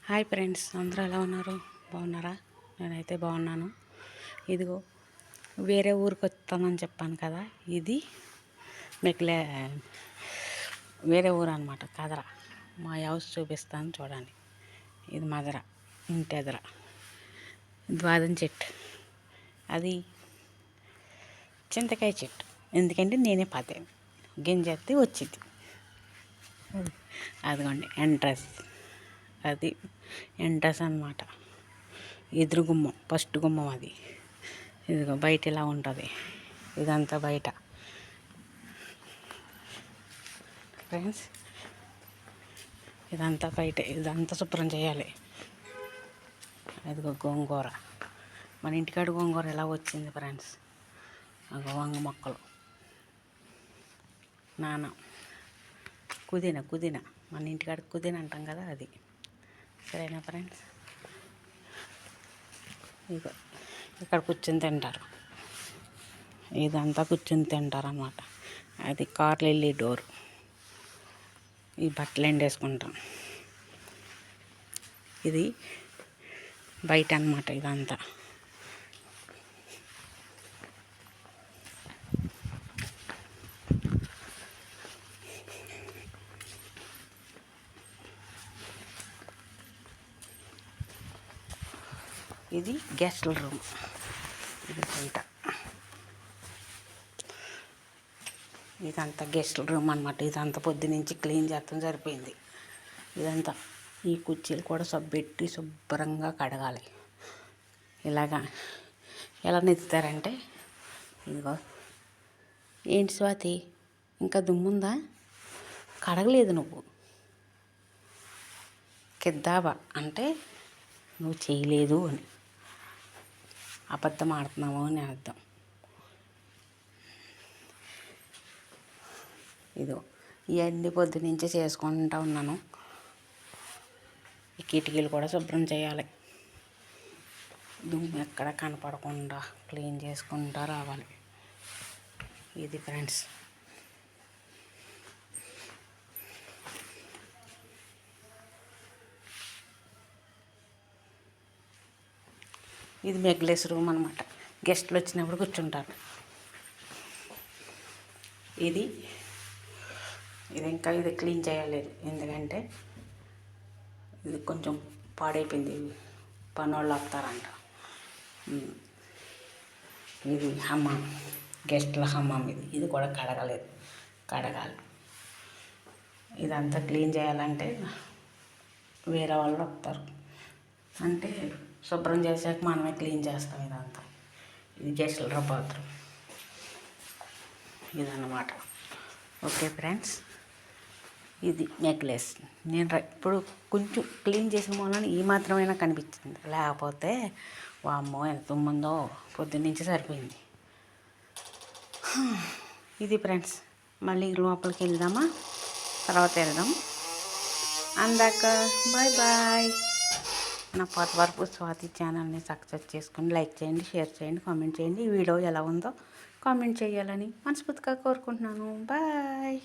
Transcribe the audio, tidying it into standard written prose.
Hi friends, అందరూ ఎలా ఉన్నారు? బాగున్నారా? నేనైతే బాగున్నాను. ఇదిగో వేరే ఊరికి వస్తామని చెప్పాను కదా, ఇది మీకు వేరే ఊరు అనమాట. కదరా మా హౌస్ చూపిస్తాను చూడండి. ఇది మదర ఇంటి ఎదర ద్వాదం చెట్టు, అది చింతకాయ చెట్టు. ఎందుకంటే నేనే పాతాను, గింజెత్తి వచ్చింది. అదిగోండి ఎంట్రన్స్, అది ఎంట్రన్స్ అన్నమాట. ఎదురు గుమ్మం, ఫస్ట్ గుమ్మం అది. ఇదిగో బయట ఇలా ఉంటుంది. ఇదంతా బయట ఫ్రెండ్స్, ఇదంతా బయట. ఇదంతా శుభ్రం చేయాలి. ఇదిగో గోంగూర, మన ఇంటికాడ గోంగూర ఎలా వచ్చింది ఫ్రెండ్స్. వంగ మొక్కలు, కుదిన మన ఇంటికాడ కుదిన అంటాం కదా, అది. సరేనా ఫ్రెండ్స్? ఇక ఇక్కడ కూర్చొని తింటారు. ఇదంతా కూర్చొని తింటారు అన్నమాట. అది కార్లు వెళ్ళి డోరు. ఈ బట్టలు ఎండేసుకుంటాం. ఇది బయట అన్నమాట. ఇదంతా ఇది గెస్ట్ల రూమ్. ఇది బయట. ఇదంతా గెస్ట్ల రూమ్ అనమాట. ఇదంతా పొద్దునుంచి క్లీన్ చేస్తాం సరిపోయింది. ఇదంతా ఈ కుర్చీలు కూడా సబ్బెట్టి శుభ్రంగా కడగాలి. ఇలాగా ఎలా నెత్తుతారంటే, ఇదిగో. ఏంటి స్వాతి, ఇంకా దుమ్ముందా? కడగలేదు నువ్వు. కిద్దాబా అంటే నువ్వు చేయలేదు అని, అబద్ధం ఆడుతున్నావు అని అర్థం. ఇదో ఇవన్నీ పొద్దునుంచి చేసుకుంటూ ఉన్నాను. ఈ కిటికీలు కూడా శుభ్రం చేయాలి. దుమ్ము ఎక్కడ కనపడకుండా క్లీన్ చేసుకుంటూ రావాలి. ఇది ఫ్రెండ్స్. ఇది మెగ్లెస్ రూమ్ అనమాట. గెస్ట్లు వచ్చినప్పుడు కూర్చుంటారు. ఇది ఇంకా ఇది క్లీన్ చేయలేదు, ఎందుకంటే ఇది కొంచెం పాడైపోయింది. పనోళ్ళు వస్తారంట. ఇది హమ్మం, గెస్ట్ల హమ్మం. ఇది కూడా కడగాలి. ఇదంతా క్లీన్ చేయాలంటే వేరే వాళ్ళు వస్తారు. అంటే శుభ్రం చేసాక మనమే క్లీన్ చేస్తాం. ఇదంతా ఇది గెస్ట్ల బాత్రూమ్. ఇదన్నమాట. ఓకే ఫ్రెండ్స్, ఇది నెక్లెస్. నేను ఇప్పుడు కొంచెం క్లీన్ చేసిన మూలన ఈ మాత్రమైనా కనిపించింది, లేకపోతే వామ్మో ఎంత ఉందో. పొద్దున్నుంచి సరిపోయింది. ఇది ఫ్రెండ్స్. మళ్ళీ లోపలికి వెళ్దామా? తర్వాత వెళ్దాం. అందాక బాయ్ బాయ్. నా పాత వరకు స్వాతి ఛానల్ని సక్సెస్ చేసుకుని లైక్ చేయండి, షేర్ చేయండి, కామెంట్ చేయండి. ఈ వీడియో ఎలా ఉందో కామెంట్ చేయాలని మనస్ఫూర్తిగా కోరుకుంటున్నాను. బాయ్.